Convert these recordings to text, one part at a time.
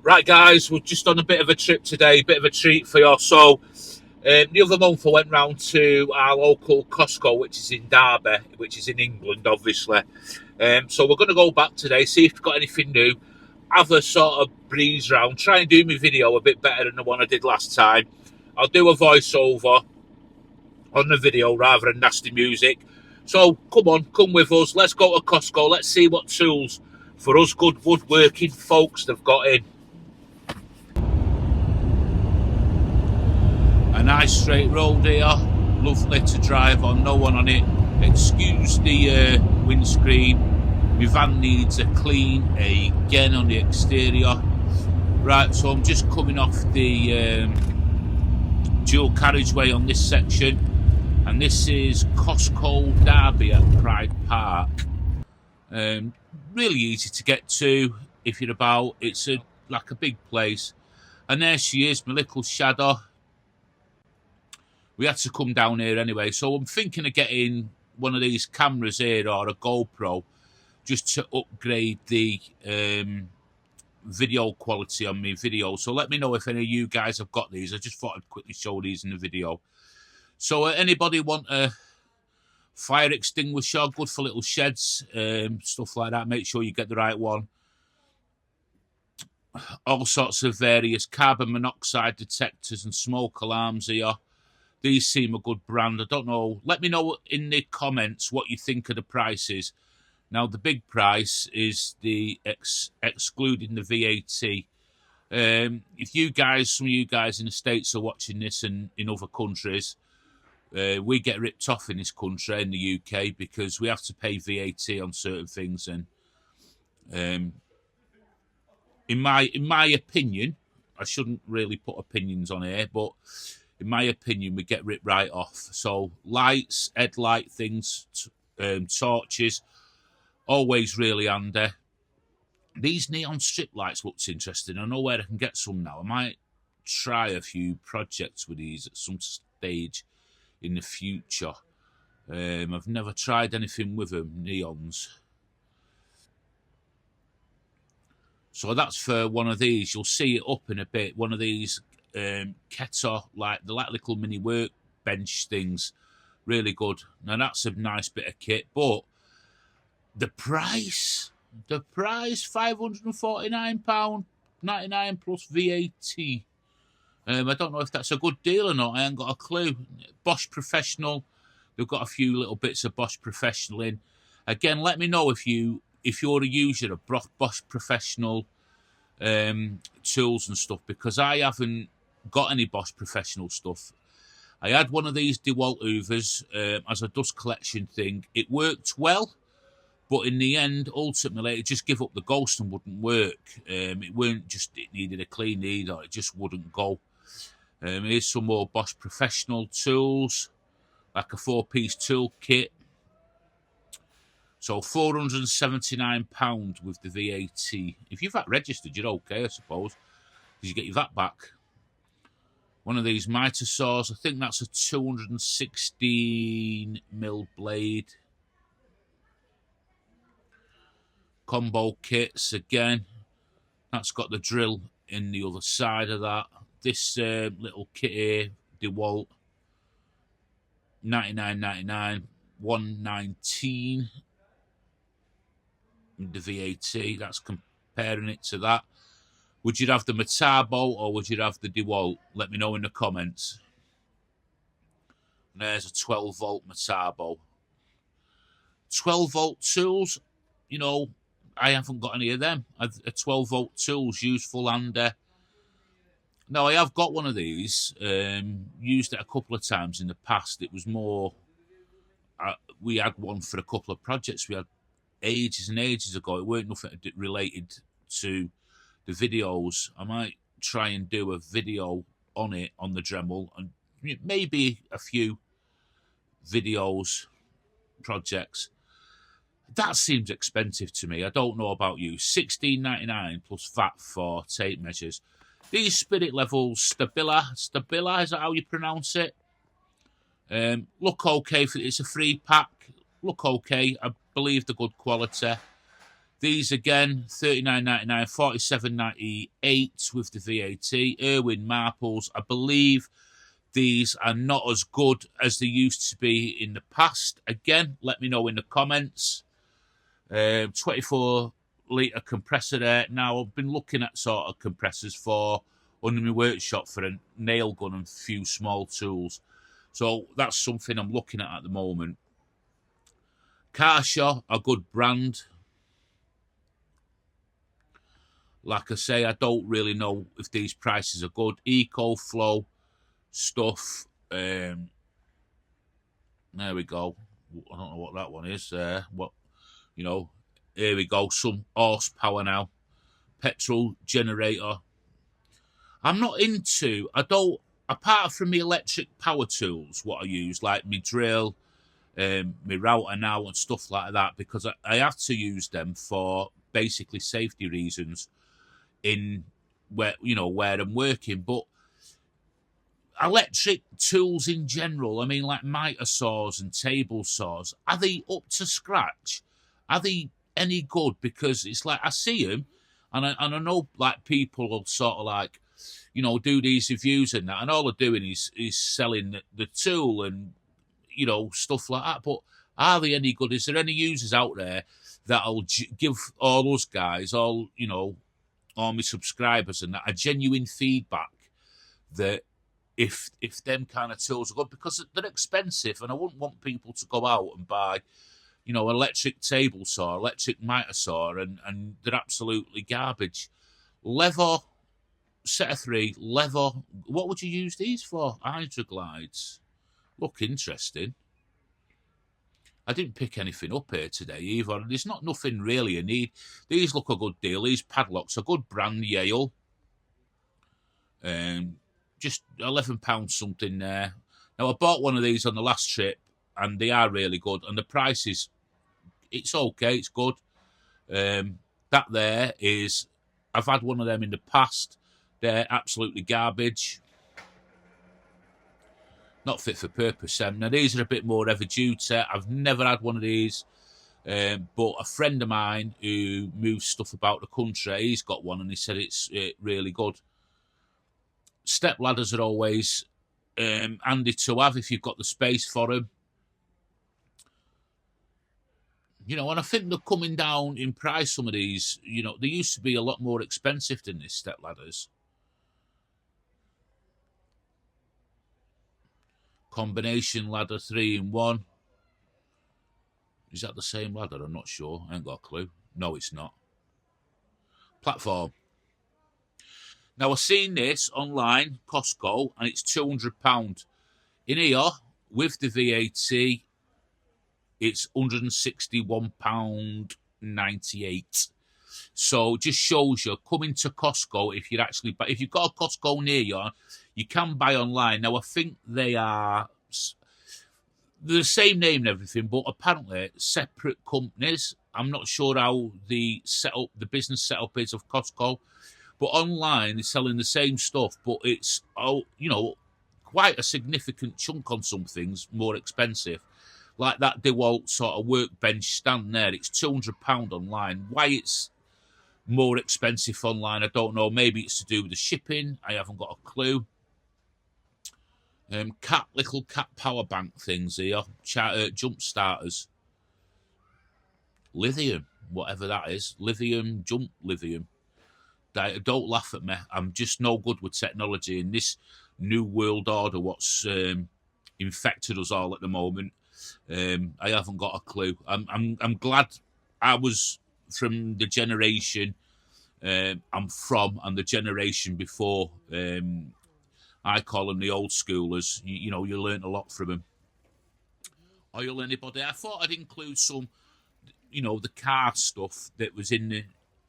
Right, guys, we're just on a bit of a trip today, bit of a treat for you. So, the other month I went round to our local Costco, which is in Derby, which is in England, obviously. So we're going to go back today, see if we've got anything new, have a sort of breeze round, try and do my video a bit better than the one I did last time. I'll do a voiceover on the video rather than nasty music. So come on, come with us. Let's go to Costco. Let's see what tools for us good woodworking folks they've got in. A nice straight road here, lovely to drive on, no one on it. Excuse the windscreen, my van needs a clean again on the exterior. Right, so I'm just coming off the dual carriageway on this section, and this is Costco Derby at Pride Park. Really easy to get to if you're about. It's like a big place, and there she is, my little shadow. We had to come down here anyway, so I'm thinking of getting one of these cameras here or a GoPro just to upgrade the video quality on my video. So let me know if any of you guys have got these. I just thought I'd quickly show these in the video. So anybody want a fire extinguisher, good for little sheds, stuff like that, make sure you get the right one. All sorts of various carbon monoxide detectors and smoke alarms here. These seem a good brand. I don't know. Let me know in the comments what you think of the prices. Now, the big price is the excluding the VAT. If you guys, some of you guys in the States are watching this and in other countries, we get ripped off in this country, in the UK, because we have to pay VAT on certain things. And in my opinion, I shouldn't really put opinions on here, but in my opinion, we get ripped right off. So lights, headlight things, torches, always really handy. These neon strip lights looks interesting. I know where I can get some now. I might try a few projects with these at some stage in the future. I've never tried anything with them, neons. So that's for one of these. You'll see it up in a bit. One of these kettle, like the little mini workbench things, really good. Now that's a nice bit of kit, but the price £549.99 plus VAT. I don't know if that's a good deal or not. I ain't got a clue. Bosch Professional, they've got a few little bits of Bosch Professional in. Again, let me know if you're a user of Bosch Professional tools and stuff, because I haven't got any Bosch Professional stuff. I had one of these DeWalt Hoovers as a dust collection thing. It worked well, but in the end, ultimately, it just gave up the ghost and wouldn't work. It weren't just it needed a clean needle, it just wouldn't go. Here's some more Bosch Professional tools, like a 4-piece tool kit. So £479 with the VAT. If you've VAT registered, you're okay, I suppose, because you get your VAT back. One of these mitre saws, I think that's a 216mm blade. Combo kits again. That's got the drill in the other side of that. This little kit here, DeWalt, $99.99, $119 with the VAT. That's comparing it to that. Would you have the Metabo or would you have the DeWalt? Let me know in the comments. And there's a 12-volt Metabo. 12-volt tools, you know, I haven't got any of them. A 12-volt tools, useful and... No, I have got one of these. Used it a couple of times in the past. It was more... we had one for a couple of projects we had ages and ages ago. It weren't nothing related to the videos. I might try and do a video on it, on the Dremel, and maybe a few videos, projects. That seems expensive to me. I don't know about you. $16.99 plus VAT for tape measures. These spirit levels, Stabila, is that how you pronounce it? Look okay. It's a free pack. Look okay. I believe they're good quality. These again, $39.99, $47.98 with the VAT. Irwin marbles, I believe these are not as good as they used to be in the past. Again, let me know in the comments. 24-litre compressor there. Now, I've been looking at sort of compressors for under my workshop for a nail gun and a few small tools. So that's something I'm looking at the moment. Karshaw, a good brand. Like I say, I don't really know if these prices are good. EcoFlow stuff. There we go. I don't know what that one is. Here we go. Some horsepower now. Petrol generator. I'm not into, apart from the electric power tools, what I use, like my drill, my router now and stuff like that, because I have to use them for basically safety reasons in where I'm working. But electric tools in general, I mean, like miter saws and table saws, are they up to scratch? Are they any good? Because it's like I see them, and I know like people will sort of like, do these reviews and that, and all they're doing is selling the tool and stuff like that. But are they any good? Is there any users out there that'll give all us guys, all my subscribers and that, a genuine feedback that if them kind of tools are good? Because they're expensive, and I wouldn't want people to go out and buy electric table saw, electric miter saw, and they're absolutely garbage. Leather, set of 3, leather. What would you use these for? Hydroglides. Look interesting. I didn't pick anything up here today either. There's not nothing really I need. These look a good deal. These padlocks, a good brand, Yale. Just £11 something there. Now, I bought one of these on the last trip, and they are really good. And the price is, it's okay, it's good. That there is, I've had one of them in the past. They're absolutely garbage. Not fit for purpose. Now, these are a bit more heavy duty. I've never had one of these. But a friend of mine who moves stuff about the country, he's got one, and he said it's really good. Step ladders are always handy to have if you've got the space for them. And I think they're coming down in price, some of these. They used to be a lot more expensive than these step ladders. Combination ladder 3-in-1. Is that the same ladder? I'm not sure. I ain't got a clue. No, it's not. Platform. Now, I've seen this online, Costco, and it's £200. In here, with the VAT, it's £161.98. So, just shows you, coming to Costco, if you've got a Costco near you, you can buy online. Now, I think they're the same name and everything, but apparently separate companies. I'm not sure how the business setup is of Costco. But online, they're selling the same stuff, but it's, quite a significant chunk on some things, more expensive. Like that DeWalt sort of workbench stand there, it's £200 online. Why it's more expensive online, I don't know. Maybe it's to do with the shipping. I haven't got a clue. Little cat power bank things here. Jump starters. Lithium, whatever that is. Lithium. Don't laugh at me. I'm just no good with technology in this new world order. What's infected us all at the moment? I haven't got a clue. I'm glad I was from the generation I'm from and the generation before. I call them the old schoolers. You learn a lot from them. Oil anybody? I thought I'd include some, the car stuff that was in the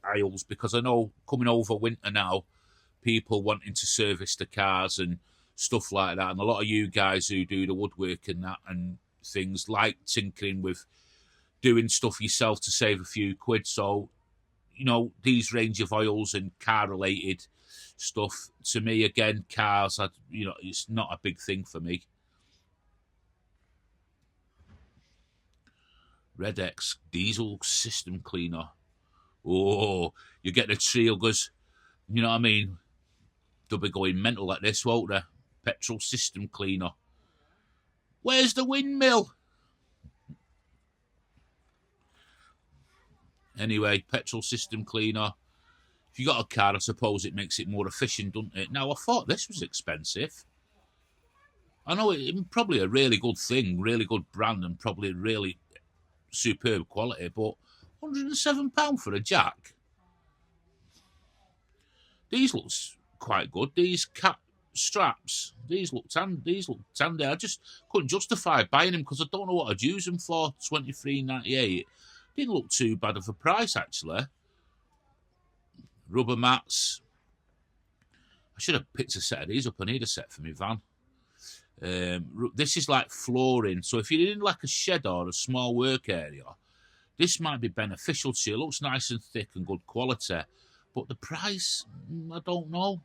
aisles, because I know coming over winter now, people wanting to service the cars and stuff like that, and a lot of you guys who do the woodwork and that and things like tinkering with doing stuff yourself to save a few quid. So these range of oils and car related stuff, to me, again, cars, it's not a big thing for me. Red X diesel system cleaner. Oh, you get the trail goes, you know what I mean? They'll be going mental like this, won't they? Petrol system cleaner. Where's the windmill? Anyway, petrol system cleaner. If you got a car, I suppose it makes it more efficient, doesn't it? Now, I thought this was expensive. I know it's probably a really good thing, really good brand, and probably really superb quality, but £107 for a jack. These looks quite good. These cap straps, these look handy. I just couldn't justify buying them because I don't know what I'd use them for. $23.98. Didn't look too bad of a price actually. Rubber mats. I should have picked a set of these up. I need a set for my van. This is like flooring. So if you're in like a shed or a small work area, this might be beneficial to you. It looks nice and thick and good quality. But the price, I don't know.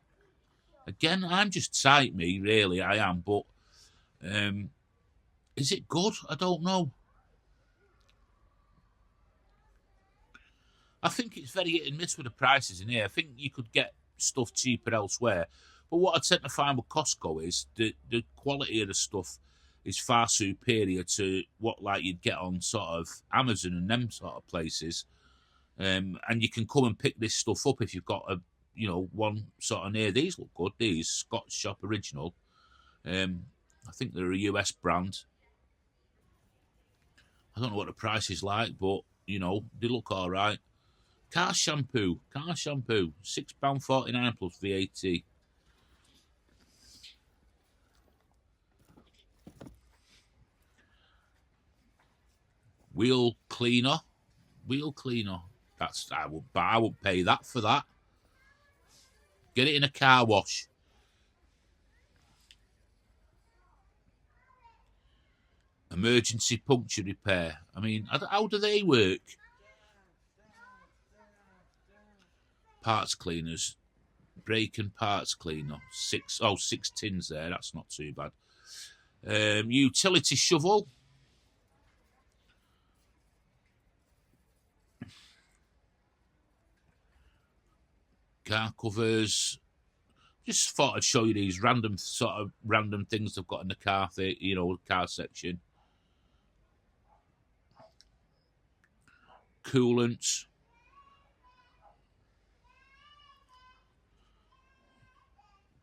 Again, I'm just tight, me, really, I am. But is it good? I don't know. I think it's very hit and miss with the prices in here. I think you could get stuff cheaper elsewhere. But what I tend to find with Costco is the quality of the stuff is far superior to what like you'd get on sort of Amazon and them sort of places. And you can come and pick this stuff up if you've got a, you know, one sort of near. These look good. These Scotch Shop Original. I think they're a US brand. I don't know what the price is like, but you know they look all right. Car shampoo, £6.49 plus VAT. Wheel cleaner. That's I would pay that for that. Get it in a car wash. Emergency puncture repair. I mean, how do they work? Parts cleaners. Brake and parts cleaner. 6 tins there. That's not too bad. Utility shovel. Car covers. Just thought I'd show you these random things they've got in the car, car section. Coolants.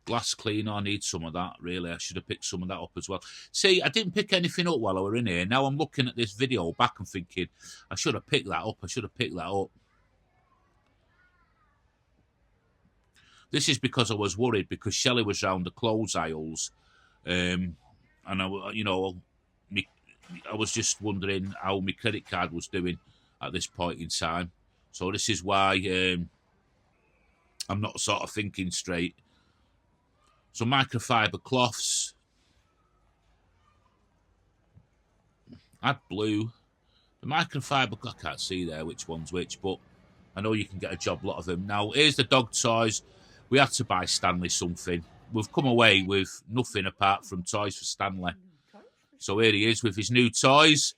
Glass cleaner, I need some of that, really. I should have picked some of that up as well. See, I didn't pick anything up while I were in here. Now I'm looking at this video back and thinking, I should have picked that up. This is because I was worried because Shelley was round the clothes aisles. And, I was just wondering how my credit card was doing at this point in time. So this is why I'm not sort of thinking straight. So microfiber cloths. Add blue. The microfiber, I can't see there which one's which, but I know you can get a job lot of them. Now, here's the dog toys. We had to buy Stanley something. We've come away with nothing apart from toys for Stanley. So here he is with his new toys.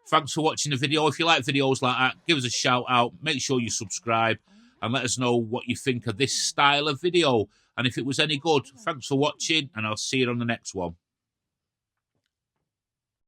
Thanks for watching the video. If you like videos like that, give us a shout out. Make sure you subscribe and let us know what you think of this style of video. And if it was any good, thanks for watching, and I'll see you on the next one.